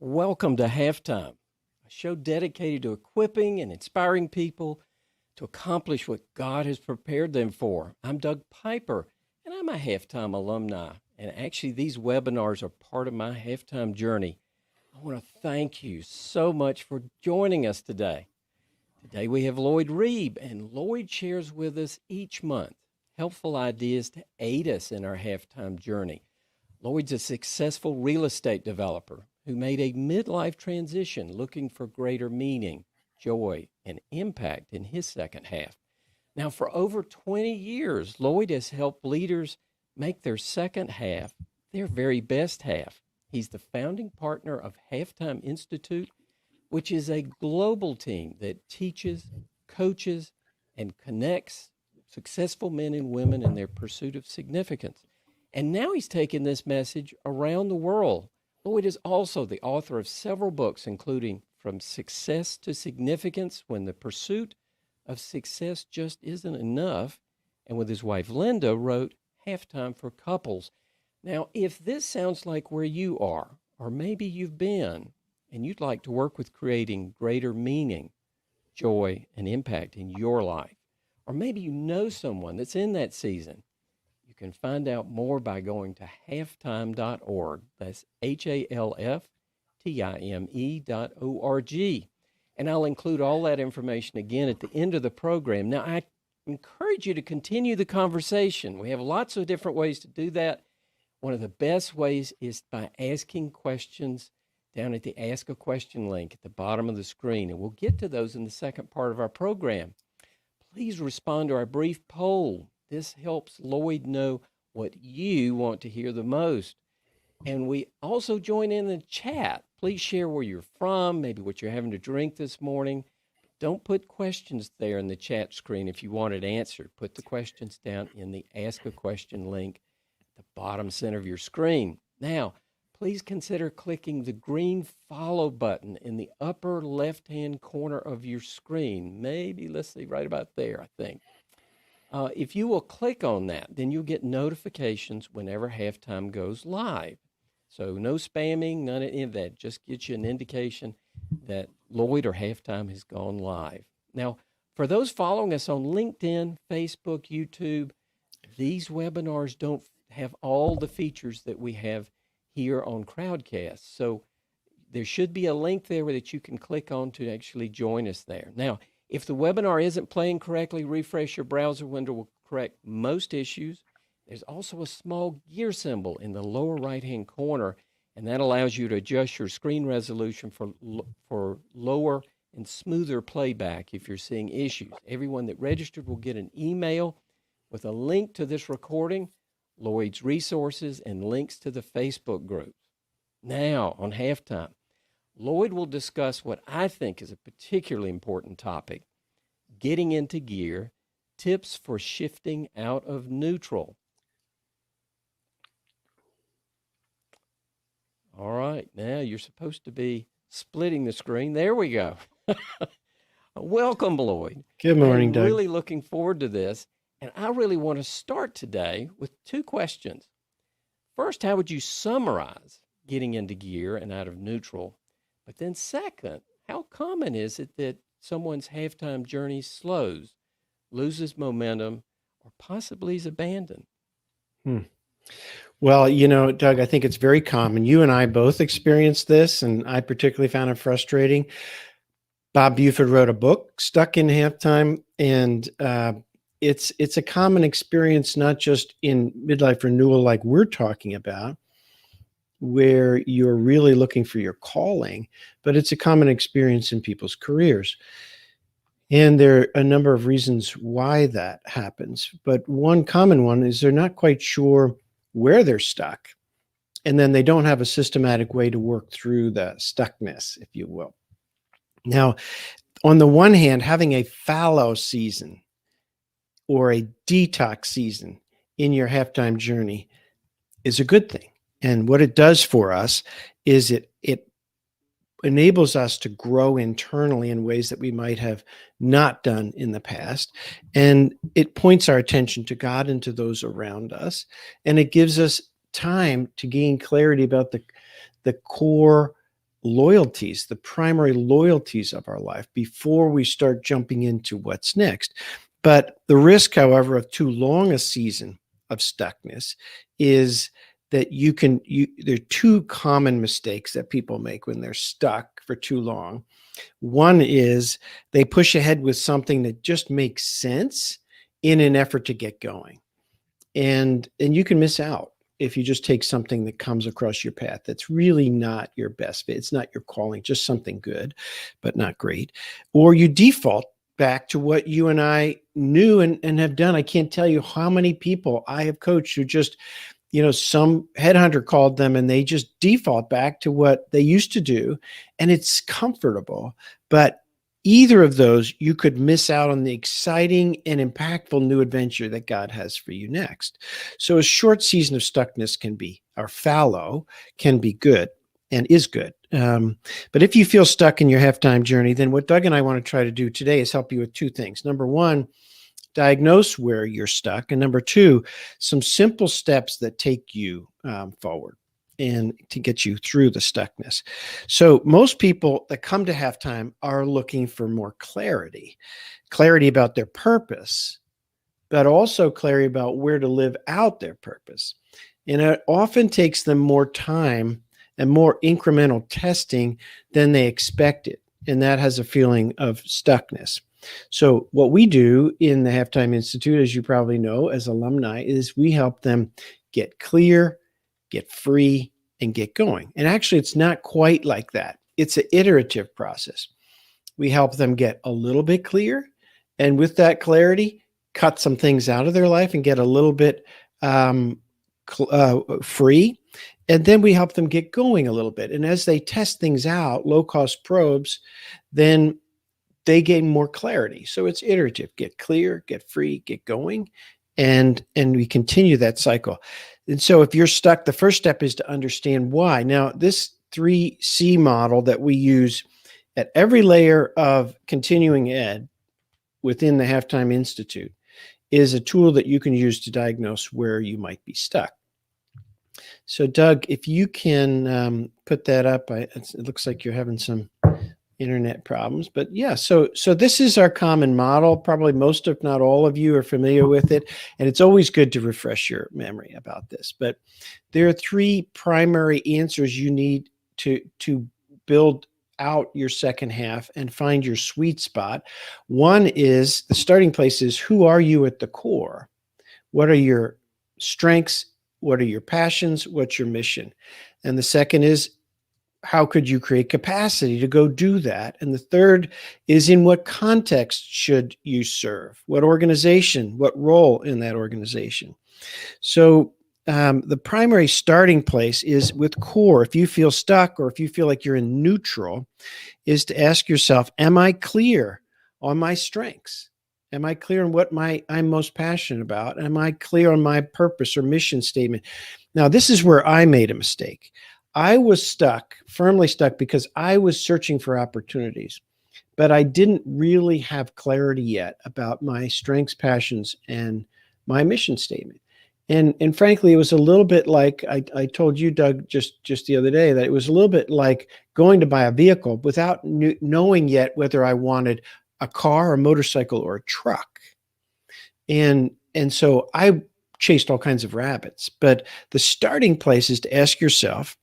Welcome to Halftime, a show dedicated to equipping and inspiring people to accomplish what God has prepared them for. I'm Doug Piper, and I'm a Halftime alumni. And actually, these webinars are part of my Halftime journey. I want to thank you so much for joining us today. Today we have Lloyd Reeb, and Lloyd shares with us each month helpful ideas to aid us in our Halftime journey. Lloyd's a successful real estate developer who made a midlife transition looking for greater meaning, joy, and impact in his second half. Now, for over 20 years, Lloyd has helped leaders make their second half their very best half. He's the founding partner of Halftime Institute, which is a global team that teaches, coaches, and connects successful men and women in their pursuit of significance. And now he's taken this message around the world. Lloyd is also the author of several books, including From Success to Significance, When the Pursuit of Success Just Isn't Enough, and with his wife Linda wrote Halftime for Couples. Now, if this sounds like where you are, or maybe you've been, and you'd like to work with creating greater meaning, joy, and impact in your life, or maybe you know someone that's in that season, you can find out more by going to halftime.org. That's HALFTIME.org. And I'll include all that information again at the end of the program. Now, I encourage you to continue the conversation. We have lots of different ways to do that. One of the best ways is by asking questions down at the Ask a Question link at the bottom of the screen. And we'll get to those in the second part of our program. Please respond to our brief poll. This helps Lloyd know what you want to hear the most. And we also join in the chat. Please share where you're from, maybe what you're having to drink this morning. Don't put questions there in the chat screen if you want it answered. Put the questions down in the Ask a Question link at the bottom center of your screen. Now, please consider clicking the green follow button in the upper left-hand corner of your screen. Maybe, let's see, right about there, I think. If you will click on that, then you'll get notifications whenever Halftime goes live. So no spamming, none of any of that. Just gets you an indication that Lloyd or Halftime has gone live. Now, for those following us on LinkedIn, Facebook, YouTube, these webinars don't have all the features that we have here on Crowdcast. So there should be a link there that you can click on to actually join us there. Now, if the webinar isn't playing correctly, refresh your browser window will correct most issues. There's also a small gear symbol in the lower right-hand corner, and that allows you to adjust your screen resolution for lower and smoother playback if you're seeing issues. Everyone that registered will get an email with a link to this recording, Lloyd's resources, and links to the Facebook groups. Now, on Halftime, Lloyd will discuss what I think is a particularly important topic, getting into gear, tips for shifting out of neutral. All right, now you're supposed to be splitting the screen. There we go. Welcome, Lloyd. Good morning, Doug. I'm really looking forward to this, and I really want to start today with two questions. First, how would you summarize getting into gear and out of neutral? But then second, how common is it that someone's halftime journey slows, loses momentum, or possibly is abandoned? Well, Doug, I think it's very common. You and I both experienced this, and I particularly found it frustrating. Bob Buford wrote a book, Stuck in Halftime, and it's a common experience, not just in midlife renewal like we're talking about, where you're really looking for your calling, but it's a common experience in people's careers. And there are a number of reasons why that happens. But one common one is they're not quite sure where they're stuck. And then they don't have a systematic way to work through the stuckness, if you will. Now, on the one hand, having a fallow season or a detox season in your halftime journey is a good thing. And what it does for us is it enables us to grow internally in ways that we might have not done in the past. And it points our attention to God and to those around us. And it gives us time to gain clarity about the core loyalties, the primary loyalties of our life before we start jumping into what's next. But the risk, however, of too long a season of stuckness is that there are two common mistakes that people make when they're stuck for too long. One is they push ahead with something that just makes sense in an effort to get going. And you can miss out if you just take something that comes across your path that's really not your best fit. It's not your calling, just something good, but not great. Or you default back to what you and I knew and have done. I can't tell you how many people I have coached who just, some headhunter called them and they just default back to what they used to do. And it's comfortable, but either of those, you could miss out on the exciting and impactful new adventure that God has for you next. So a short season of stuckness or fallow can be good and is good. But if you feel stuck in your halftime journey, then what Doug and I want to try to do today is help you with two things. Number one, diagnose where you're stuck. And number two, some simple steps that take you forward and to get you through the stuckness. So most people that come to halftime are looking for more clarity about their purpose, but also clarity about where to live out their purpose. And it often takes them more time and more incremental testing than they expected. And that has a feeling of stuckness. So what we do in the Halftime Institute, as you probably know, as alumni, is we help them get clear, get free, and get going. And actually, it's not quite like that. It's an iterative process. We help them get a little bit clear, and with that clarity, cut some things out of their life and get a little bit free. And then we help them get going a little bit. And as they test things out, low-cost probes, then they gain more clarity. So it's iterative. Get clear, get free, get going, and we continue that cycle. And so if you're stuck, the first step is to understand why. Now, this 3C model that we use at every layer of continuing ed within the Halftime Institute is a tool that you can use to diagnose where you might be stuck. So Doug, if you can put that up, it looks like you're having some internet problems, but yeah, so this is our common model. Probably most, if not all of you are familiar with it. And it's always good to refresh your memory about this, but there are three primary answers you need to build out your second half and find your sweet spot. One is the starting place is, who are you at the core? What are your strengths? What are your passions? What's your mission? And the second is, how could you create capacity to go do that? And the third is, in what context should you serve? What organization, what role in that organization? So the primary starting place is with core. If you feel stuck or if you feel like you're in neutral, is to ask yourself, am I clear on my strengths? Am I clear on what I'm most passionate about? Am I clear on my purpose or mission statement? Now, this is where I made a mistake. I was firmly stuck, because I was searching for opportunities, but I didn't really have clarity yet about my strengths, passions, and my mission statement. And frankly, it was a little bit like I told you, Doug, just the other day, that it was a little bit like going to buy a vehicle without knowing yet whether I wanted a car, a motorcycle, or a truck. And so I chased all kinds of rabbits. But the starting place is to ask yourself,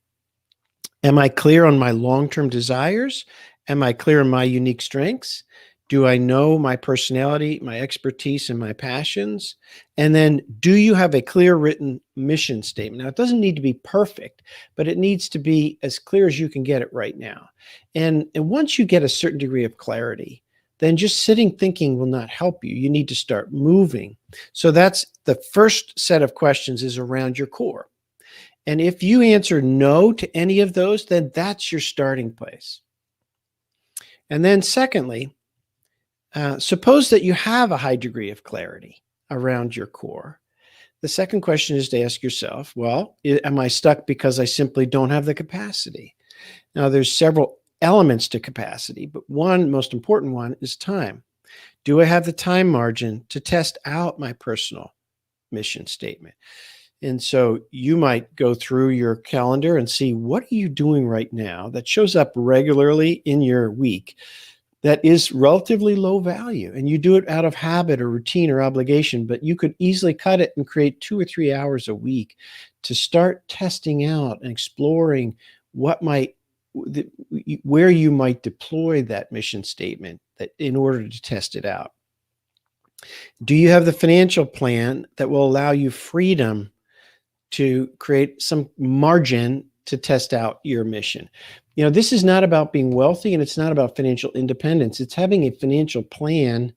am I clear on my long-term desires? Am I clear on my unique strengths? Do I know my personality, my expertise, and my passions? And then, do you have a clear written mission statement? Now, it doesn't need to be perfect, but it needs to be as clear as you can get it right now. And once you get a certain degree of clarity, then just sitting thinking will not help you. You need to start moving. So that's the first set of questions, is around your core. And if you answer no to any of those, then that's your starting place. And then secondly, suppose that you have a high degree of clarity around your core. The second question is to ask yourself, well, am I stuck because I simply don't have the capacity? Now, there's several elements to capacity, but one most important one is time. Do I have the time margin to test out my personal mission statement? And so you might go through your calendar and see, what are you doing right now that shows up regularly in your week that is relatively low value, and you do it out of habit or routine or obligation, but you could easily cut it and create 2 or 3 hours a week to start testing out and exploring what might where you might deploy that mission statement that in order to test it out. Do you have the financial plan that will allow you freedom to create some margin to test out your mission? This is not about being wealthy, and it's not about financial independence. It's having a financial plan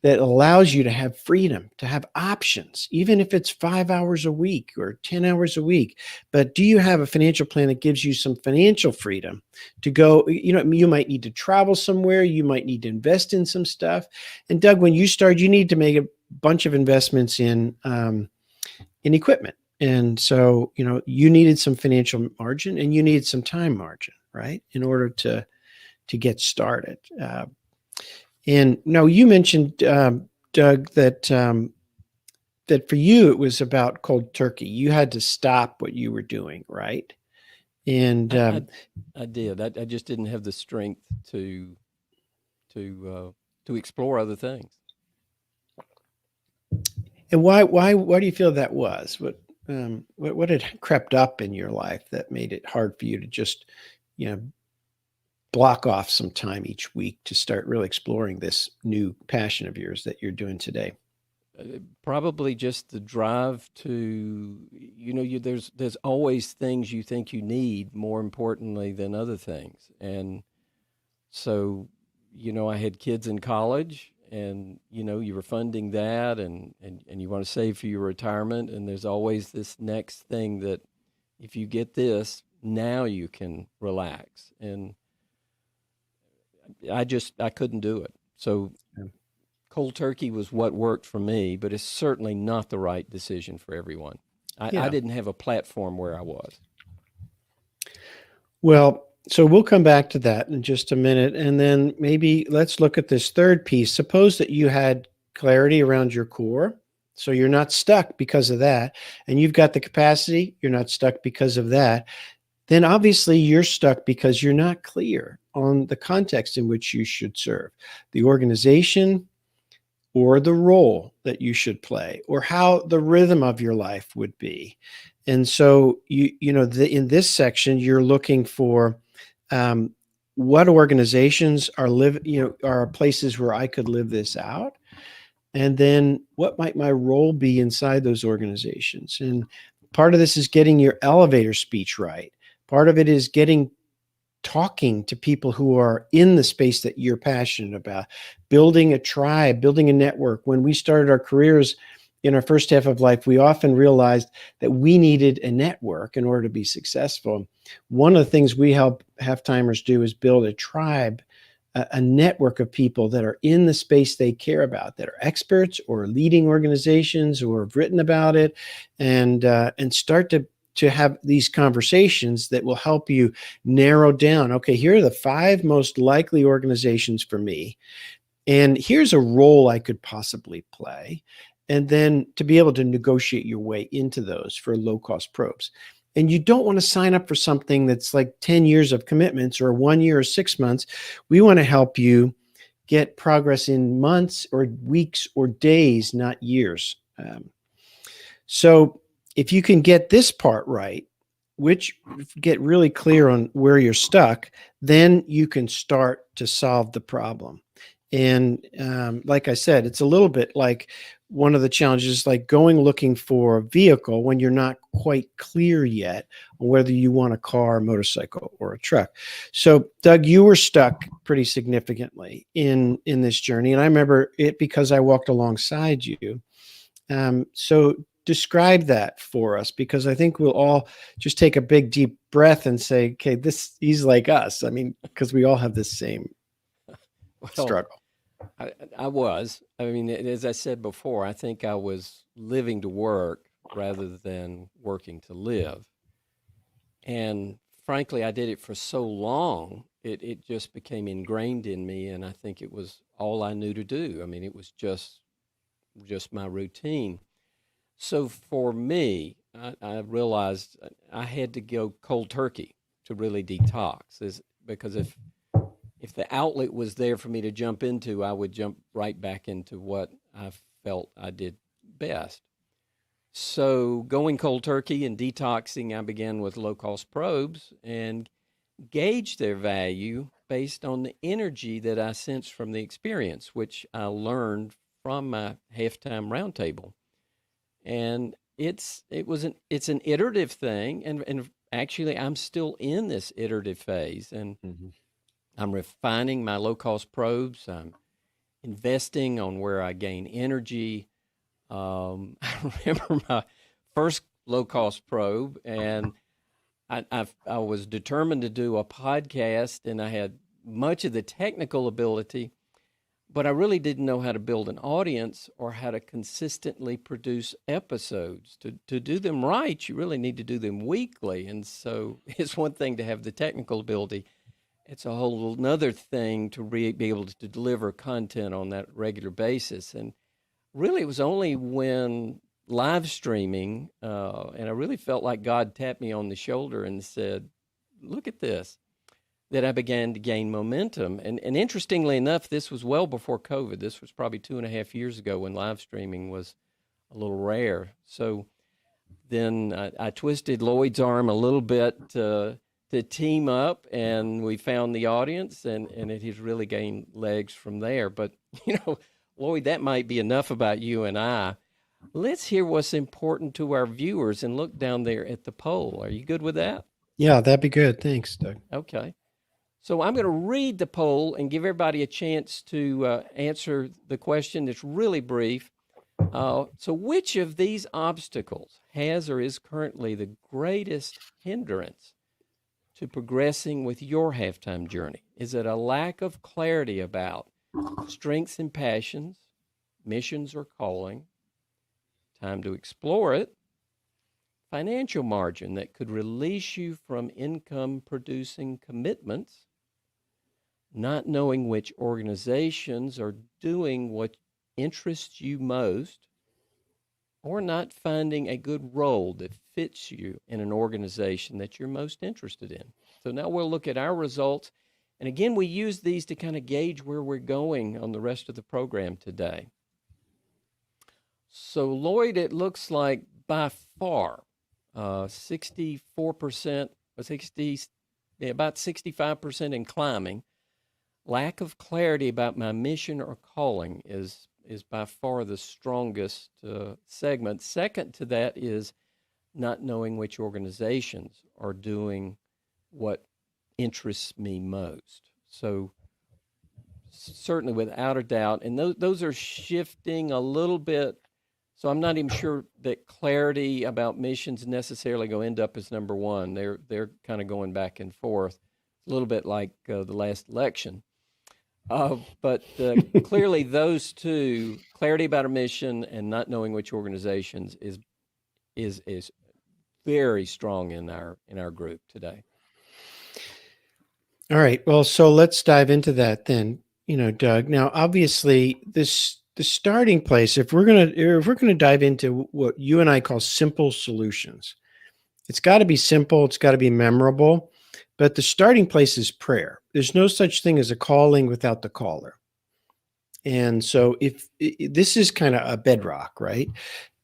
that allows you to have freedom, to have options, even if it's 5 hours a week or 10 hours a week. But do you have a financial plan that gives you some financial freedom to go? You might need to travel somewhere. You might need to invest in some stuff. And Doug, when you start, you need to make a bunch of investments in equipment. And so, you needed some financial margin and you needed some time margin, right, in order to get started. And now you mentioned, Doug, that for you it was about cold turkey. You had to stop what you were doing, right? And I did. I just didn't have the strength to explore other things. and why do you feel that was? What had crept up in your life that made it hard for you to just, block off some time each week to start really exploring this new passion of yours that you're doing today? Probably just the drive to, there's always things you think you need more importantly than other things. And so, I had kids in college, and, you were funding that, and you want to save for your retirement. And there's always this next thing that if you get this, now you can relax. And I couldn't do it. So Yeah. cold turkey was what worked for me, but it's certainly not the right decision for everyone. I didn't have a platform where I was. Well, so we'll come back to that in just a minute. And then maybe let's look at this third piece. Suppose that you had clarity around your core. So you're not stuck because of that. And you've got the capacity. You're not stuck because of that. Then obviously you're stuck because you're not clear on the context in which you should serve, the organization, or the role that you should play, or how the rhythm of your life would be. And so in this section, you're looking for what organizations are places where I could live this out, and then what might my role be inside those organizations. And part of this is getting your elevator speech right. Part of it is talking to people who are in the space that you're passionate about, building a tribe, building a network. When we started our careers in our first half of life, we often realized that we needed a network in order to be successful. One of the things we help half-timers do is build a tribe, a network of people that are in the space they care about, that are experts or leading organizations or have written about it, and start to have these conversations that will help you narrow down, okay, here are the 5 most likely organizations for me, and here's a role I could possibly play, and then to be able to negotiate your way into those for low-cost probes. And you don't want to sign up for something that's like 10 years of commitments or 1 year or 6 months. We want to help you get progress in months or weeks or days, not years. So if you can get this part right, which get really clear on where you're stuck, then you can start to solve the problem. And like I said, it's a little bit like one of the challenges, like going looking for a vehicle when you're not quite clear yet on whether you want a car, a motorcycle, or a truck. So, Doug, you were stuck pretty significantly in this journey, and I remember it because I walked alongside you. So describe that for us, because I think we'll all just take a big deep breath and say, okay, he's like us. I mean, because we all have this same struggle. I was. I mean, as I said before, I think I was living to work rather than working to live. And frankly, I did it for so long, it just became ingrained in me, and I think it was all I knew to do. I mean, it was just my routine. So for me, I realized I had to go cold turkey to really detox, because if the outlet was there for me to jump into, I would jump right back into what I felt I did best. So going cold turkey and detoxing, I began with low cost probes and gauge their value based on the energy that I sensed from the experience, which I learned from my halftime roundtable. And it's an iterative thing, and actually I'm still in this iterative phase, and Mhm. I'm refining my low cost probes. I'm investing on where I gain energy. I remember my first low cost probe, and I was determined to do a podcast, and I had much of the technical ability, but I really didn't know how to build an audience or how to consistently produce episodes. To do them right, you really need to do them weekly. And so it's one thing to have the technical ability, it's a whole another thing to be able to deliver content on that regular basis. And really, it was only when live streaming, and I really felt like God tapped me on the shoulder and said, "Look at this," that I began to gain momentum. And interestingly enough, this was well before COVID. This was probably 2.5 years ago when live streaming was a little rare. So then I twisted Lloyd's arm a little bit to team up, and we found the audience, and it has really gained legs from there. But, Lloyd, that might be enough about you and I. Let's hear what's important to our viewers and look down there at the poll. Are you good with that? Yeah, that'd be good. Thanks, Doug. Okay. So I'm going to read the poll and give everybody a chance to answer the question. It's really brief. So which of these obstacles has or is currently the greatest hindrance to progressing with your halftime journey? Is it a lack of clarity about strengths and passions, missions or calling, time to explore it, financial margin that could release you from income producing commitments, not knowing which organizations are doing what interests you most, or not finding a good role that fits you in an organization that you're most interested in? So now we'll look at our results. And again, we use these to kind of gauge where we're going on the rest of the program today. So, Lloyd, it looks like by far 64%, 60, about 65% in climbing. Lack of clarity about my mission or calling is by far the strongest segment. Second to that is not knowing which organizations are doing what interests me most. So certainly, without a doubt, and those are shifting a little bit. So I'm not even sure that clarity about missions necessarily go end up as number one. They're kind of going back and forth, a little bit like the last election. But clearly, those two, clarity about a mission and not knowing which organizations, is very strong in our group today. All right. Well, so let's dive into that then. Doug. Now, obviously, the starting place, if we're gonna dive into what you and I call simple solutions, it's got to be simple. It's got to be memorable. But the starting place is prayer. There's no such thing as a calling without the caller. And so, if this is kind of a bedrock, right?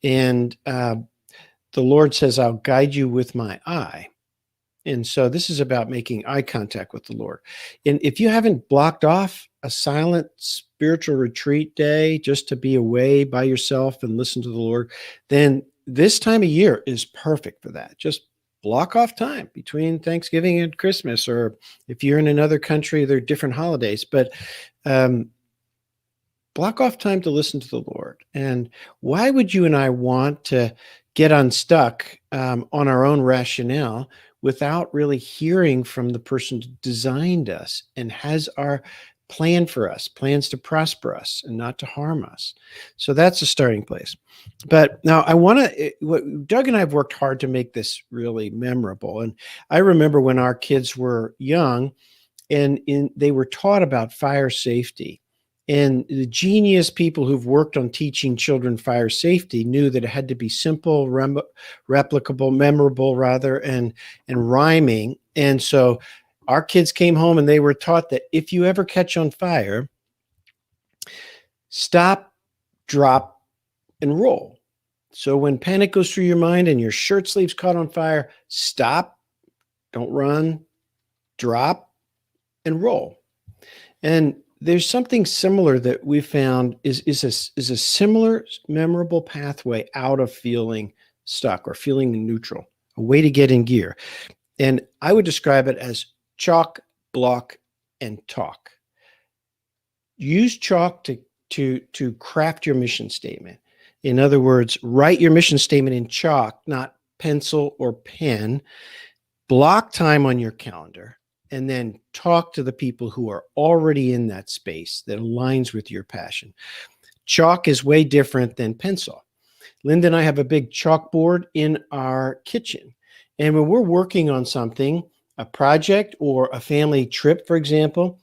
And the Lord says, "I'll guide you with my eye." And so this is about making eye contact with the Lord. And if you haven't blocked off a silent spiritual retreat day just to be away by yourself and listen to the Lord, then this time of year is perfect for that. Just block off time between Thanksgiving and Christmas, or if you're in another country, there are different holidays, but block off time to listen to the Lord. And why would you and I want to get unstuck on our own rationale without really hearing from the person who designed us and has our plan for us, plans to prosper us and not to harm us? So that's a starting place. But now I want to, Doug and I have worked hard to make this really memorable. And I remember when our kids were young and they were taught about fire safety. And the genius people who've worked on teaching children fire safety knew that it had to be simple, replicable, memorable rather, and rhyming. And so our kids came home and they were taught that if you ever catch on fire, stop, drop, and roll. So when panic goes through your mind and your shirt sleeve's caught on fire, stop, don't run, drop, and roll. And there's something similar that we found is a similar memorable pathway out of feeling stuck or feeling neutral, a way to get in gear. And I would describe it as chalk, block, and talk. Use chalk to craft your mission statement. In other words, write your mission statement in chalk, not pencil or pen. Block time on your calendar, and then talk to the people who are already in that space that aligns with your passion. Chalk is way different than pencil. Linda and I have a big chalkboard in our kitchen. And when we're working on something, a project or a family trip, for example,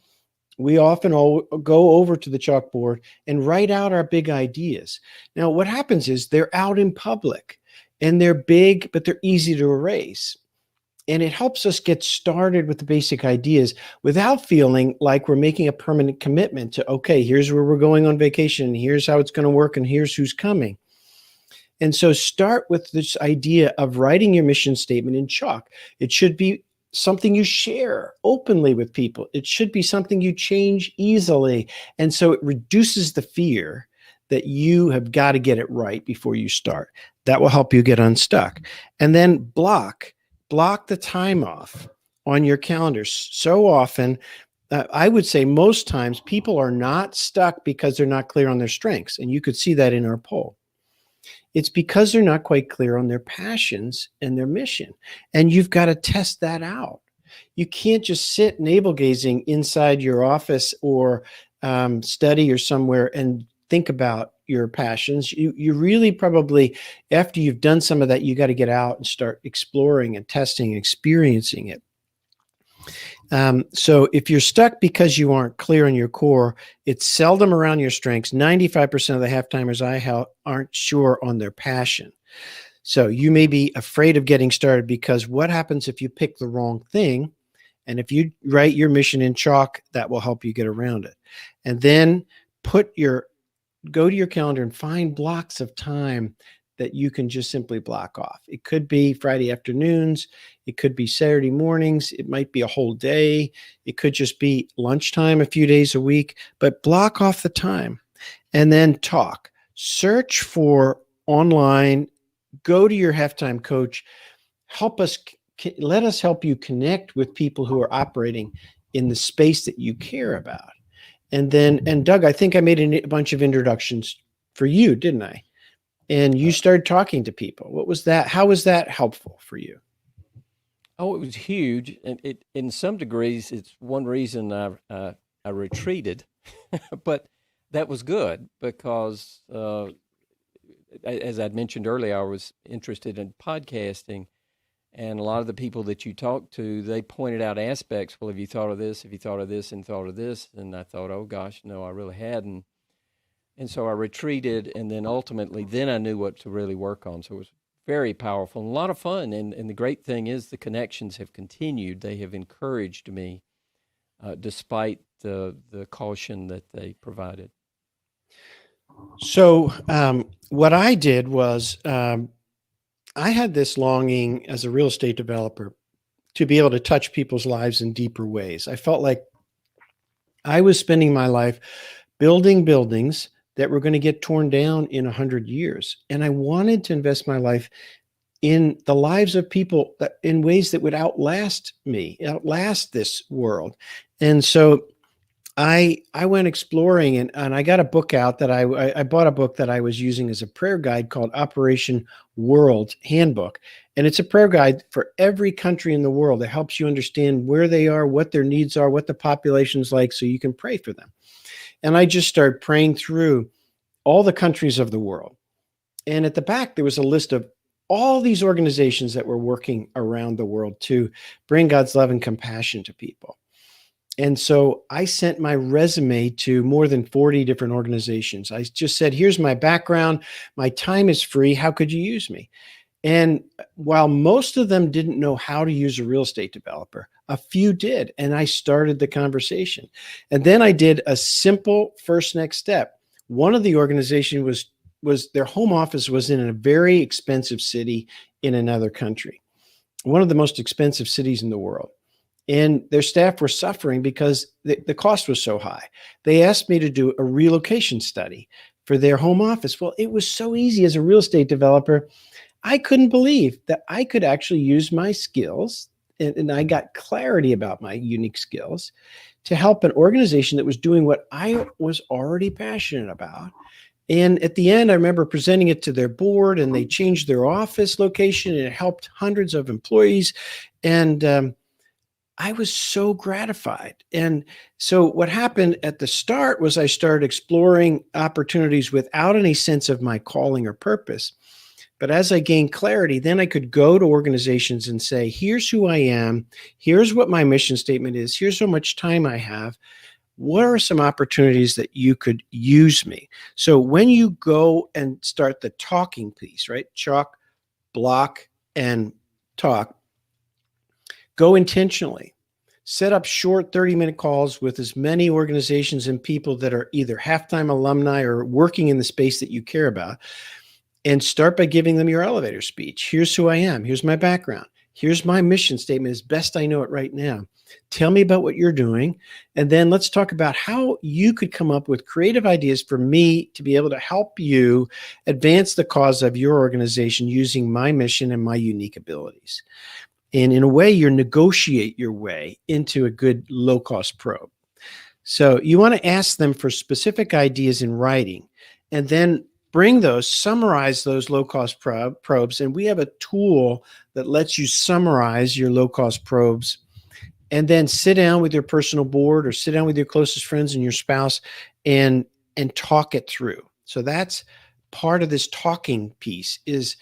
we often go over to the chalkboard and write out our big ideas. Now, what happens is they're out in public and they're big, but they're easy to erase. And it helps us get started with the basic ideas without feeling like we're making a permanent commitment to, okay, here's where we're going on vacation, here's how it's going to work, and here's who's coming. And so start with this idea of writing your mission statement in chalk. It should be something you share openly with people. It should be something you change easily. And so it reduces the fear that you have got to get it right before you start. That will help you get unstuck. And then block the time off on your calendar. So often, I would say most times, people are not stuck because they're not clear on their strengths. And you could see that in our poll. It's because they're not quite clear on their passions and their mission. And you've got to test that out. You can't just sit navel gazing inside your office or study or somewhere and think about your passions. You really probably, after you've done some of that, you got to get out and start exploring and testing and experiencing it. So if you're stuck because you aren't clear on your core, it's seldom around your strengths. 95% of the half-timers I aren't sure on their passion. So you may be afraid of getting started because what happens if you pick the wrong thing? And if you write your mission in chalk, that will help you get around it. And then go to your calendar and find blocks of time that you can just simply block off. It could be Friday afternoons. It could be Saturday mornings. It might be a whole day. It could just be lunchtime a few days a week, but block off the time and then talk. Search for online, go to your halftime coach. Let us help you connect with people who are operating in the space that you care about. And Doug, I think I made a bunch of introductions for you, didn't I? And you started talking to people. What was that? How was that helpful for you? Oh, it was huge. And in some degrees, it's one reason I retreated, but that was good because, as I'd mentioned earlier, I was interested in podcasting. And a lot of the people that you talked to, they pointed out aspects. Well, have you thought of this? Have you thought of this and thought of this? And I thought, oh gosh, no, I really hadn't. And so I retreated, and then ultimately, I knew what to really work on. So it was very powerful and a lot of fun. And the great thing is the connections have continued. They have encouraged me despite the caution that they provided. So what I did was I had this longing as a real estate developer to be able to touch people's lives in deeper ways. I felt like I was spending my life building buildings that were going to get torn down in 100 years. And I wanted to invest my life in the lives of people in ways that would outlast this world. And so I went exploring and I got a book out that I bought a book that I was using as a prayer guide called Operation World Handbook. And it's a prayer guide for every country in the world that helps you understand where they are, what their needs are, what the population's like, so you can pray for them. And I just started praying through all the countries of the world. And at the back, there was a list of all these organizations that were working around the world to bring God's love and compassion to people. And so I sent my resume to more than 40 different organizations. I just said, here's my background. My time is free. How could you use me? And while most of them didn't know how to use a real estate developer, a few did. And I started the conversation. And then I did a simple first next step. One of the organization was their home office was in a very expensive city in another country, one of the most expensive cities in the world. And their staff were suffering because the cost was so high. They asked me to do a relocation study for their home office. Well, it was so easy as a real estate developer. I couldn't believe that I could actually use my skills, and I got clarity about my unique skills to help an organization that was doing what I was already passionate about. And at the end, I remember presenting it to their board, and they changed their office location, and it helped hundreds of employees. And I was so gratified. And so what happened at the start was I started exploring opportunities without any sense of my calling or purpose. But as I gained clarity, then I could go to organizations and say, here's who I am. Here's what my mission statement is. Here's how much time I have. What are some opportunities that you could use me? So when you go and start the talking piece, right? Chalk, block, and talk, go intentionally. Set up short 30-minute calls with as many organizations and people that are either halftime alumni or working in the space that you care about. And start by giving them your elevator speech. Here's who I am. Here's my background. Here's my mission statement as best I know it right now. Tell me about what you're doing. And then let's talk about how you could come up with creative ideas for me to be able to help you advance the cause of your organization using my mission and my unique abilities. And in a way, you negotiate your way into a good low-cost probe. So you want to ask them for specific ideas in writing, and then bring those, summarize those low-cost probes. And we have a tool that lets you summarize your low-cost probes, and then sit down with your personal board or sit down with your closest friends and your spouse and talk it through. So that's part of this talking piece, is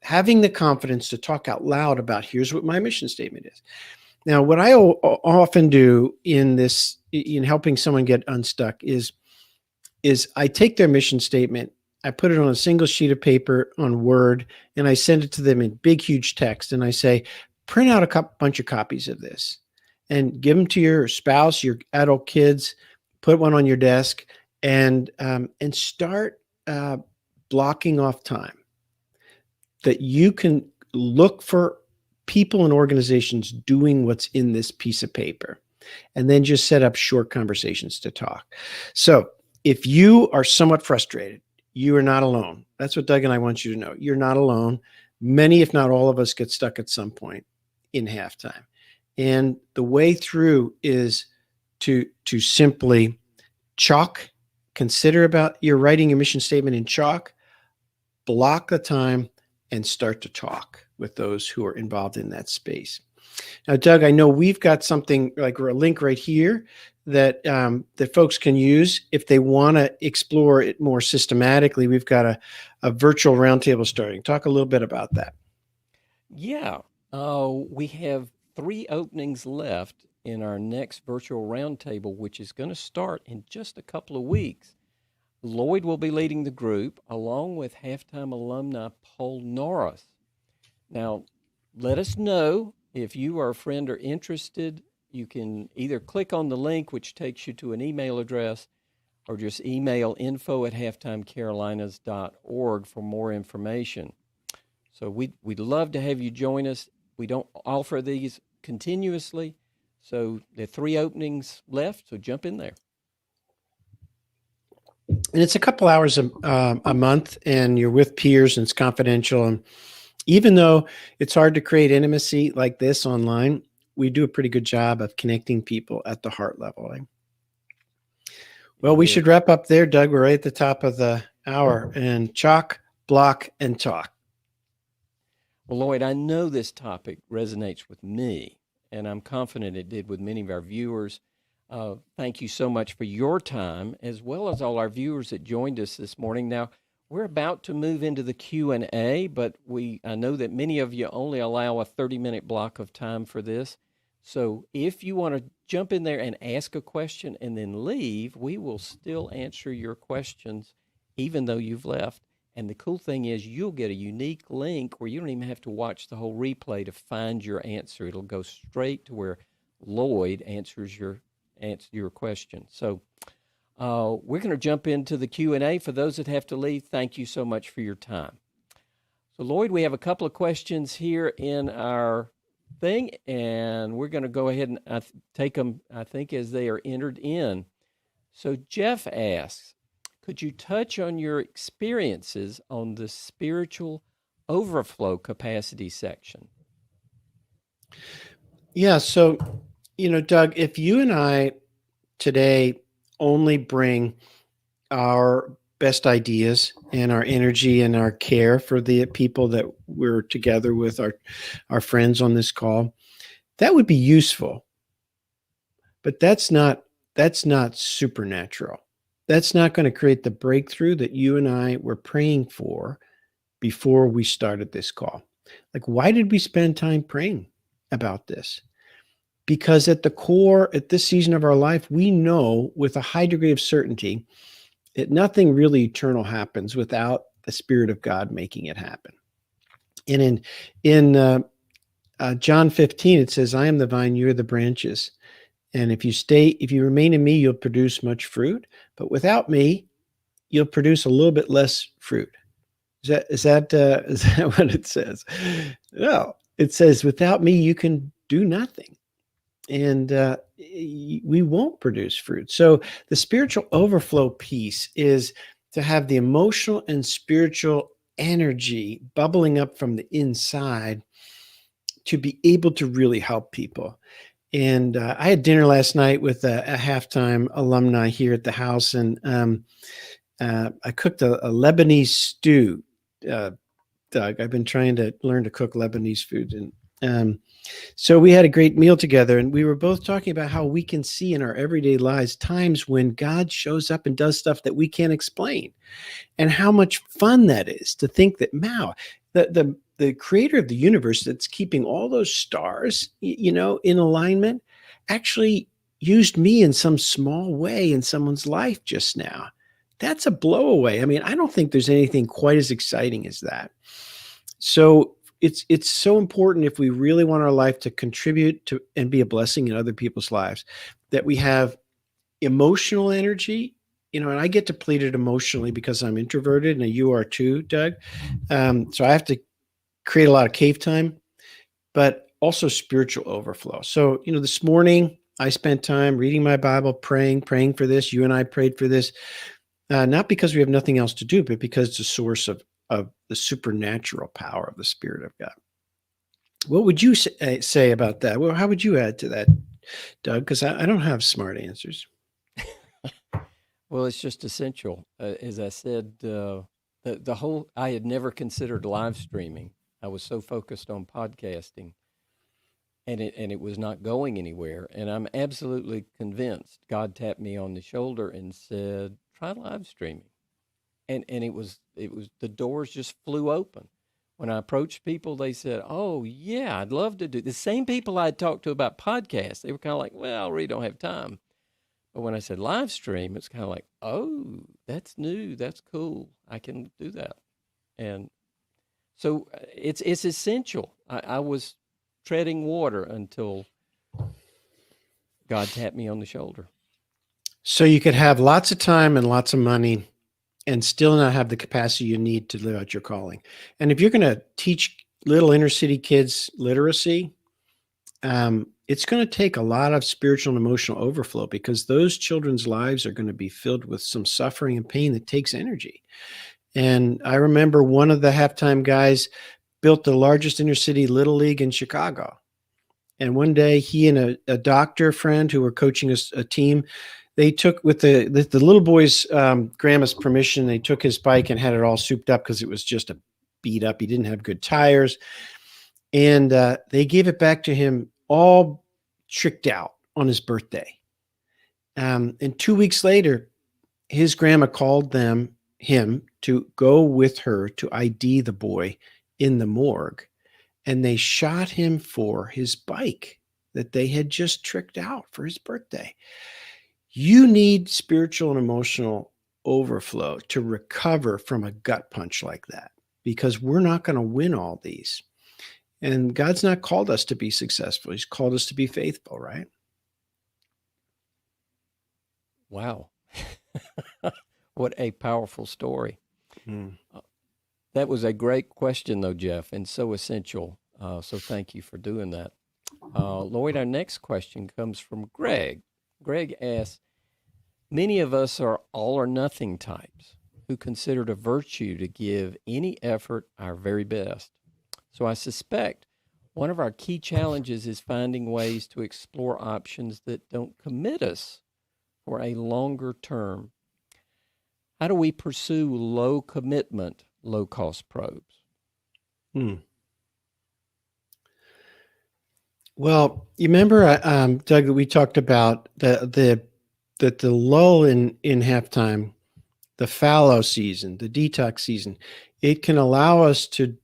having the confidence to talk out loud about here's what my mission statement is. Now, what I often do in this, in helping someone get unstuck, is I take their mission statement, I put it on a single sheet of paper on Word, and I send it to them in big, huge text. And I say, print out a bunch of copies of this and give them to your spouse, your adult kids, put one on your desk, and start blocking off time that you can look for people and organizations doing what's in this piece of paper, and then just set up short conversations to talk. So if you are somewhat frustrated, you are not alone. That's what Doug and I want you to know. You're not alone. Many, if not all of us, get stuck at some point in halftime. And the way through is to simply chalk, consider about your writing your mission statement in chalk, block the time, and start to talk with those who are involved in that space. Now, Doug, I know we've got something like a link right here that that folks can use if they want to explore it more systematically. We've got a virtual roundtable starting. Talk a little bit about that. Yeah, we have 3 openings left in our next virtual roundtable, which is going to start in just a couple of weeks. Lloyd will be leading the group along with halftime alumni Paul Norris. Now, let us know if you or a friend are interested. You can either click on the link, which takes you to an email address, or just email info@halftimecarolinas.org for more information. So we'd love to have you join us. We don't offer these continuously, so there are 3 openings left, so jump in there. And it's a couple hours a month, and you're with peers, and it's confidential. And even though it's hard to create intimacy like this online, we do a pretty good job of connecting people at the heart level. Right? Well, we should wrap up there, Doug. We're right at the top of the hour. And chalk, block, and talk. Well, Lloyd, I know this topic resonates with me, and I'm confident it did with many of our viewers. Thank you so much for your time, as well as all our viewers that joined us this morning. Now, we're about to move into the Q&A, but I know that many of you only allow a 30-minute block of time for this. So if you want to jump in there and ask a question and then leave, we will still answer your questions even though you've left. And the cool thing is you'll get a unique link where you don't even have to watch the whole replay to find your answer. It'll go straight to where Lloyd answers your question. So we're going to jump into the Q&A. For those that have to leave, thank you so much for your time. So Lloyd, we have a couple of questions here in our thing, and we're going to go ahead and take them, I think, as they are entered in. So Jeff asks, could you touch on your experiences on the spiritual overflow capacity section? Yeah. So, Doug, if you and I today only bring our best ideas and our energy and our care for the people that we're together with, our friends on this call, that would be useful. But that's not supernatural. That's not going to create the breakthrough that you and I were praying for before we started this call. Like, why did we spend time praying about this? Because at the core, at this season of our life, we know with a high degree of certainty that nothing really eternal happens without the Spirit of God making it happen. And in John 15, it says, I am the vine, you're the branches. And if you remain in me, you'll produce much fruit. But without me, you'll produce a little bit less fruit. Is that what it says? No, it says, without me, you can do nothing. And we won't produce fruit. So the spiritual overflow piece is to have the emotional and spiritual energy bubbling up from the inside to be able to really help people. And I had dinner last night with a halftime alumni here at the house, and I cooked a Lebanese stew. Doug, I've been trying to learn to cook Lebanese food, and so we had a great meal together, and we were both talking about how we can see in our everyday lives times when God shows up and does stuff that we can't explain, and how much fun that is to think that, wow, the creator of the universe that's keeping all those stars, in alignment, actually used me in some small way in someone's life just now. That's a blowaway. I mean, I don't think there's anything quite as exciting as that. So it's so important, if we really want our life to contribute to and be a blessing in other people's lives, that we have emotional energy, and I get depleted emotionally because I'm introverted, and you are too, Doug. So I have to create a lot of cave time, but also spiritual overflow. So, this morning I spent time reading my Bible, praying for this. You and I prayed for this, not because we have nothing else to do, but because it's a source of the supernatural power of the Spirit of God. What would you say about that? Well, how would you add to that, Doug? Because I don't have smart answers. Well, it's just essential. As I said, the whole, I had never considered live streaming. I was so focused on podcasting, and it was not going anywhere. And I'm absolutely convinced God tapped me on the shoulder and said, try live streaming. And it was the doors just flew open. When I approached people, they said, oh yeah, I'd love to do the same people I'd talked to about podcasts. They were kind of like, well, I really don't have time. But when I said live stream, it's kind of like, oh, that's new. That's cool. I can do that. And so it's essential. I was treading water until God tapped me on the shoulder. So you could have lots of time and lots of money and still not have the capacity you need to live out your calling. And if you're going to teach little inner city kids literacy, it's going to take a lot of spiritual and emotional overflow, because those children's lives are going to be filled with some suffering and pain that takes energy. And I remember one of the halftime guys built the largest inner city little league in Chicago. And one day he and a doctor friend who were coaching a team, they took, with the little boy's grandma's permission, they took his bike and had it all souped up because it was just a beat up. He didn't have good tires. And they gave it back to him all tricked out on his birthday. And 2 weeks later, his grandma called him to go with her to ID the boy in the morgue. And they shot him for his bike. that they had just tricked out for his birthday. You need spiritual and emotional overflow to recover from a gut punch like that, because we're not going to win all these. And God's not called us to be successful. He's called us to be faithful, right? Wow. What a powerful story. Mm. That was a great question, though, Jeff, and so essential. So thank you for doing that. Lloyd, our next question comes from Greg. Greg asks, many of us are all or nothing types who consider it a virtue to give any effort our very best. So I suspect one of our key challenges is finding ways to explore options that don't commit us for a longer term. How do we pursue low commitment, low cost probes? Well, you remember, Doug, that we talked about the lull in halftime, the fallow season, the detox season. It can allow us to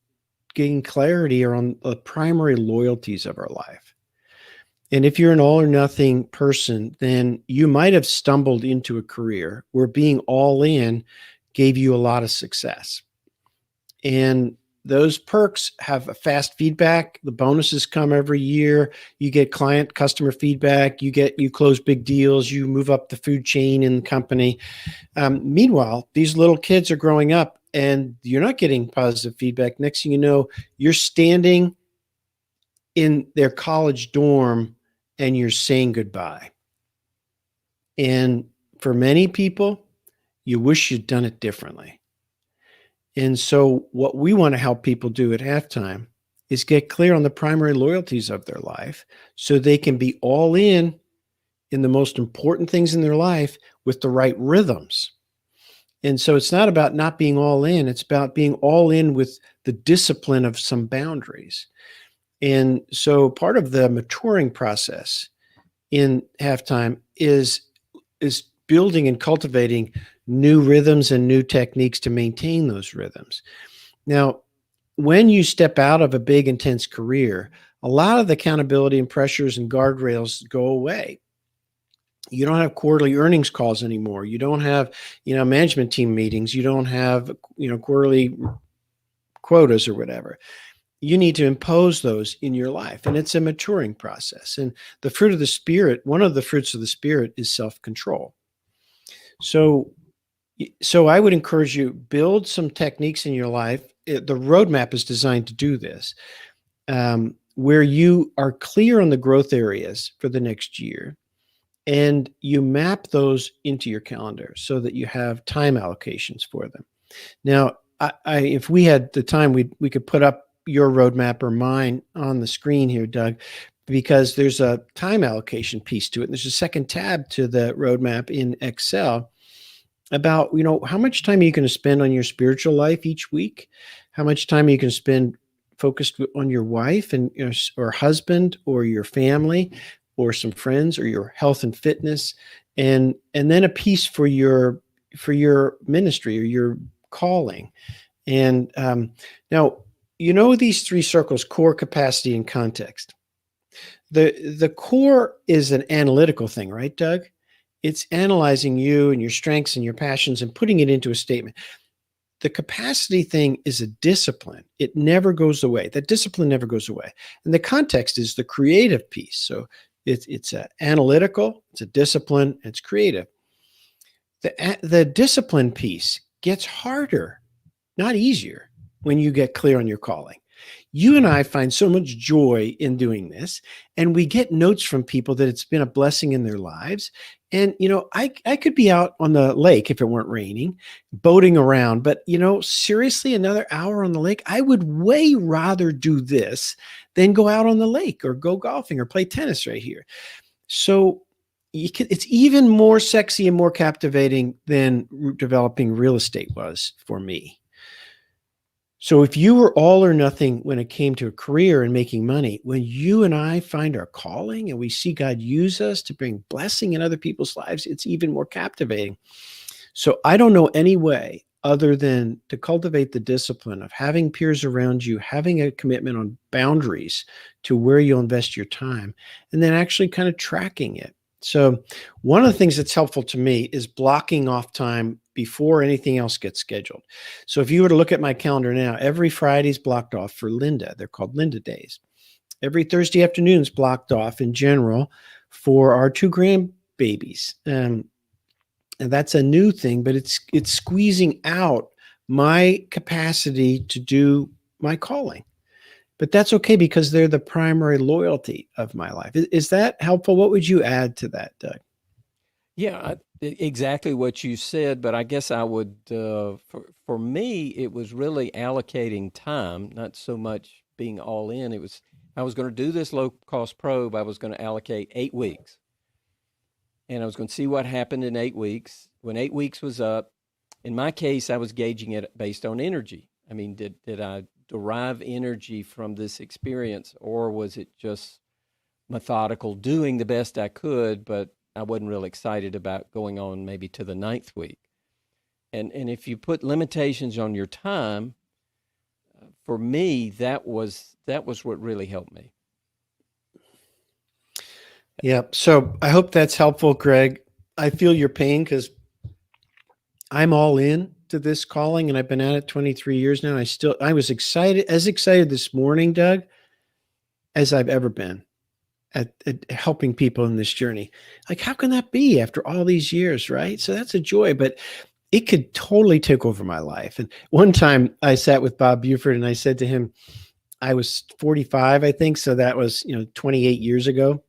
gain clarity around the primary loyalties of our life. And if you're an all or nothing person, then you might have stumbled into a career where being all in gave you a lot of success. And those perks have a fast feedback. The bonuses come every year. You get customer feedback. You close big deals. You move up the food chain in the company. Meanwhile, these little kids are growing up and you're not getting positive feedback. Next thing you know, you're standing in their college dorm and you're saying goodbye. And for many people, you wish you'd done it differently. And so what we want to help people do at halftime is get clear on the primary loyalties of their life so they can be all in the most important things in their life with the right rhythms. And so it's not about not being all in. It's about being all in with the discipline of some boundaries. And so part of the maturing process in halftime is building and cultivating new rhythms and new techniques to maintain those rhythms. Now, when you step out of a big, intense career, a lot of the accountability and pressures and guardrails go away. You don't have quarterly earnings calls anymore. You don't have, management team meetings. You don't have, quarterly quotas or whatever. You need to impose those in your life. And it's a maturing process. And the fruit of the Spirit, one of the fruits of the Spirit is self-control. So I would encourage you, build some techniques in your life. The roadmap is designed to do this, where you are clear on the growth areas for the next year. And you map those into your calendar so that you have time allocations for them. Now, if we had the time, we could put up your roadmap or mine on the screen here, Doug, because there's a time allocation piece to it. And there's a second tab to the roadmap in Excel about, how much time are you going to spend on your spiritual life each week? How much time are you going to spend focused on your wife and or husband or your family or some friends or your health and fitness, and then a piece for your ministry or your calling. And now, these three circles: core, capacity, and context. The core is an analytical thing, right, Doug? It's analyzing you and your strengths and your passions and putting it into a statement. The capacity thing is a discipline. It never goes away. That discipline never goes away. And the context is the creative piece. So it's analytical, it's a discipline, it's creative. The discipline piece gets harder, not easier, when you get clear on your calling. You and I find so much joy in doing this, and we get notes from people that it's been a blessing in their lives. And, I could be out on the lake if it weren't raining, boating around, but, seriously, another hour on the lake, I would way rather do this than go out on the lake or go golfing or play tennis right here. So it's even more sexy and more captivating than developing real estate was for me. So if you were all or nothing when it came to a career and making money, when you and I find our calling and we see God use us to bring blessing in other people's lives, it's even more captivating. So I don't know any way other than to cultivate the discipline of having peers around you, having a commitment on boundaries to where you'll invest your time, and then actually kind of tracking it. So one of the things that's helpful to me is blocking off time before anything else gets scheduled. So if you were to look at my calendar now, every Friday's blocked off for Linda. They're called Linda Days. Every Thursday afternoon's blocked off in general for our two grandbabies. And that's a new thing, but it's squeezing out my capacity to do my calling. But that's okay because they're the primary loyalty of my life. Is that helpful? What would you add to that, Doug? Yeah, exactly what you said, but I guess I would, for me, it was really allocating time, not so much being all in. It was, I was going to do this low cost probe. I was going to allocate 8 weeks, and I was going to see what happened in 8 weeks. When 8 weeks was up, in my case, I was gauging it based on energy. I mean, did I derive energy from this experience, or was it just methodical, doing the best I could, but I wasn't really excited about going on maybe to the 9th week. And if you put limitations on your time, for me, that was what really helped me. Yeah. So I hope that's helpful, Greg. I feel your pain because I'm all in to this calling, and I've been at it 23 years now. I was excited this morning, Doug, as I've ever been at helping people in this journey. Like, how can that be after all these years, right? So that's a joy, but it could totally take over my life. And one time I sat with Bob Buford and I said to him, I was 45, I think. So that was, 28 years ago.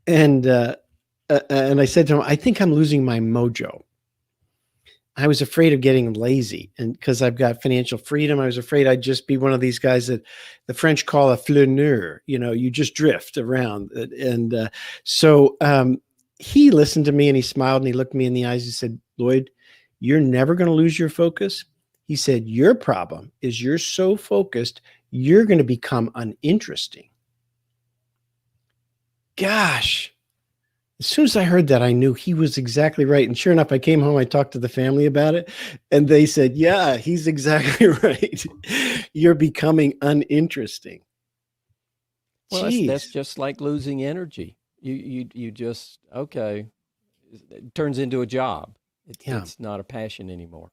And I said to him, I think I'm losing my mojo. I was afraid of getting lazy, and because I've got financial freedom, I was afraid I'd just be one of these guys that the French call a flâneur. You just drift around. And so he listened to me and he smiled and he looked me in the eyes. He said, Lloyd, you're never going to lose your focus. He said, your problem is you're so focused, you're going to become uninteresting. Gosh. As soon as I heard that, I knew he was exactly right. And sure enough, I came home, I talked to the family about it, and they said, yeah, he's exactly right. You're becoming uninteresting. Well, that's just like losing energy. You just, okay, it turns into a job. It's not a passion anymore.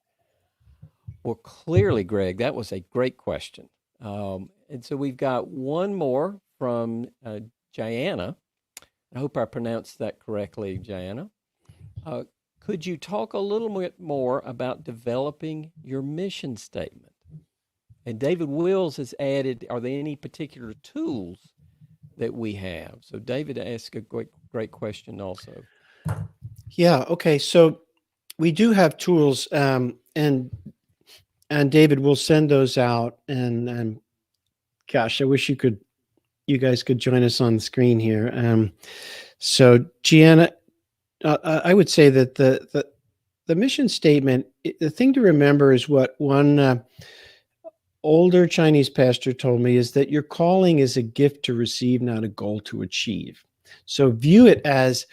Well, clearly, Greg, that was a great question. And so we've got one more from Diana. I hope I pronounced that correctly, Jana. Could you talk a little bit more about developing your mission statement? And David Wills has added, are there any particular tools that we have? So David asked a great question also. Yeah, okay. So we do have tools, and David will send those out. And gosh, I wish you guys could join us on the screen here. So Gianna, I would say that the mission statement, the thing to remember is what one older Chinese pastor told me, is that your calling is a gift to receive, not a goal to achieve. So view it as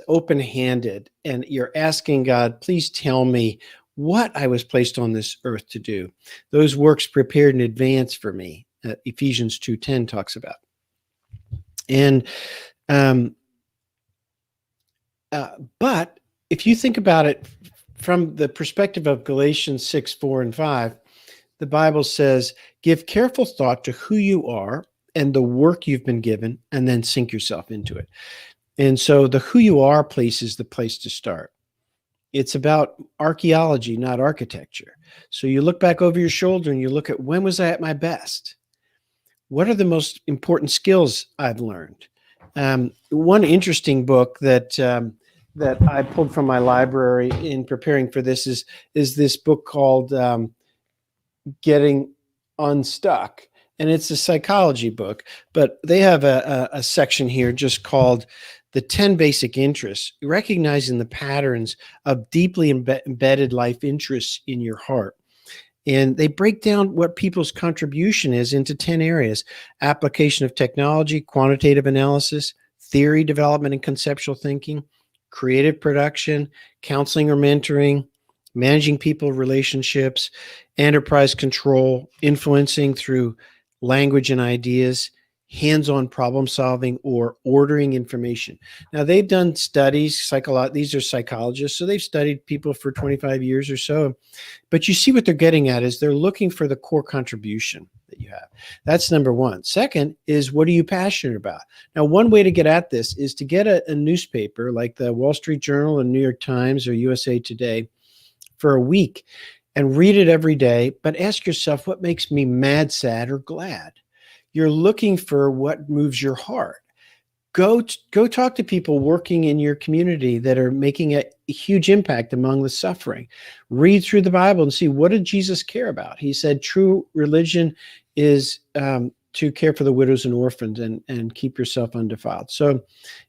open-handed, and you're asking God, please tell me what I was placed on this earth to do. Those works prepared in advance for me. Ephesians 2:10 talks about. And but if you think about it from the perspective of Galatians 6:4 and 5, the Bible says, give careful thought to who you are and the work you've been given, and then sink yourself into it. And so the who you are place is the place to start. It's about archaeology, not architecture. So you look back over your shoulder and you look at, when was I at my best? What are the most important skills I've learned? One interesting book that I pulled from my library in preparing for this is this book called Getting Unstuck. And it's a psychology book, but they have a section here just called the 10 basic interests, recognizing the patterns of deeply embedded life interests in your heart. And they break down what people's contribution is into 10 areas: application of technology, quantitative analysis, theory development and conceptual thinking, creative production, counseling or mentoring, managing people relationships, enterprise control, influencing through language and ideas, hands-on problem solving, or ordering information. Now they've done studies, these are psychologists, so they've studied people for 25 years or so. But you see what they're getting at is they're looking for the core contribution that you have. That's number one. Second is, what are you passionate about? Now, one way to get at this is to get a newspaper like the Wall Street Journal and New York Times or USA Today for a week and read it every day, but ask yourself, what makes me mad, sad, or glad? You're looking for what moves your heart. Go talk to people working in your community that are making a huge impact among the suffering. Read through the Bible and see, what did Jesus care about? He said true religion is to care for the widows and orphans and keep yourself undefiled. So,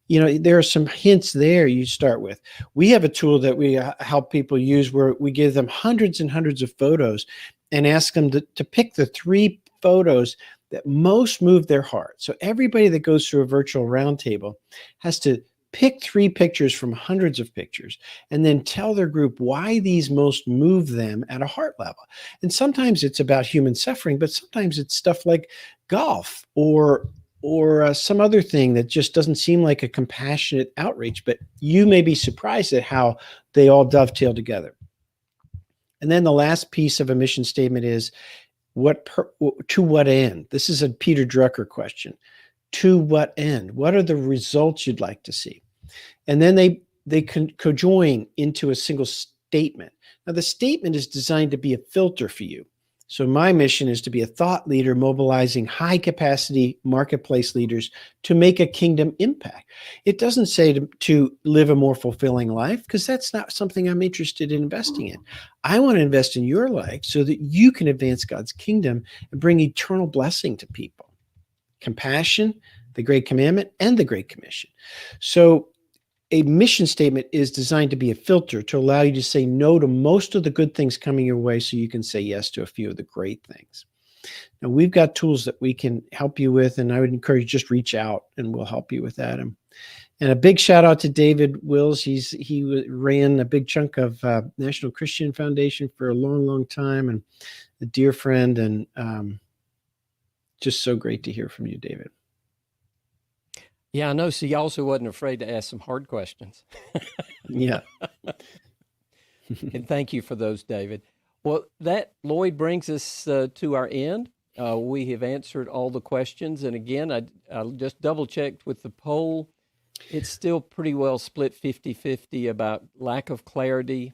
there are some hints there you start with. We have a tool that we help people use where we give them hundreds and hundreds of photos and ask them to pick the 3 photos that most move their heart. So everybody that goes through a virtual roundtable has to pick 3 pictures from hundreds of pictures and then tell their group why these most move them at a heart level. And sometimes it's about human suffering, but sometimes it's stuff like golf or some other thing that just doesn't seem like a compassionate outreach, but you may be surprised at how they all dovetail together. And then the last piece of a mission statement is, to what end? This is a Peter Drucker question. To what end? What are the results you'd like to see? And then they conjoin into a single statement. Now, the statement is designed to be a filter for you. So my mission is to be a thought leader mobilizing high-capacity marketplace leaders to make a kingdom impact. It doesn't say to live a more fulfilling life, because that's not something I'm interested in investing in. I want to invest in your life so that you can advance God's kingdom and bring eternal blessing to people. Compassion, the Great Commandment, and the Great Commission. So a mission statement is designed to be a filter to allow you to say no to most of the good things coming your way so you can say yes to a few of the great things. Now, we've got tools that we can help you with, and I would encourage you just reach out and we'll help you with that. And a big shout out to David Wills. He ran a big chunk of National Christian Foundation for a long, long time, and a dear friend, and just so great to hear from you, David. Yeah, I know. So you also wasn't afraid to ask some hard questions. Yeah. And thank you for those, David. Well, that, Lloyd, brings us to our end. We have answered all the questions. And again, I just double-checked with the poll. It's still pretty well split 50-50 about lack of clarity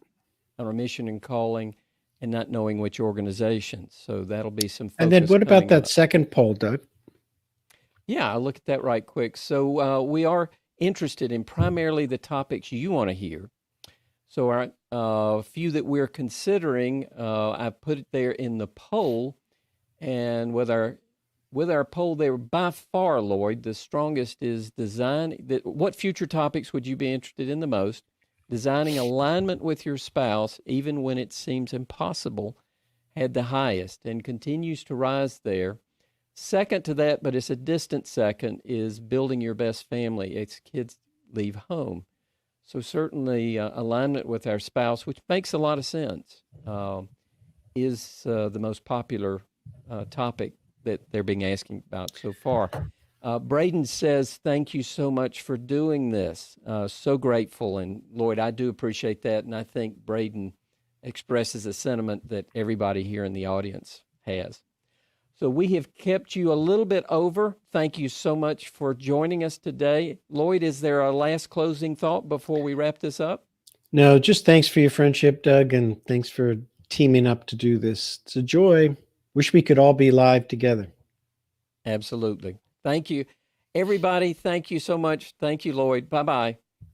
on our mission and calling and not knowing which organization. So that'll be some focus. And then what about that up. Second poll, Doug? Yeah, I'll look at that right quick. So we are interested in primarily the topics you want to hear. So our few that we're considering, I've put it there in the poll. And with our poll there, by far, Lloyd, the strongest is what future topics would you be interested in the most? Designing alignment with your spouse, even when it seems impossible, had the highest and continues to rise there. Second to that, but it's a distant second, is building your best family as kids leave home. So certainly alignment with our spouse, which makes a lot of sense, is the most popular topic that they're being asking about so far. Braden says, thank you so much for doing this. So grateful. And Lloyd, I do appreciate that. And I think Braden expresses a sentiment that everybody here in the audience has. So we have kept you a little bit over. Thank you so much for joining us today. Lloyd, is there a last closing thought before we wrap this up? No, just thanks for your friendship, Doug, and thanks for teaming up to do this. It's a joy. Wish we could all be live together. Absolutely. Thank you. Everybody, thank you so much. Thank you, Lloyd. Bye-bye.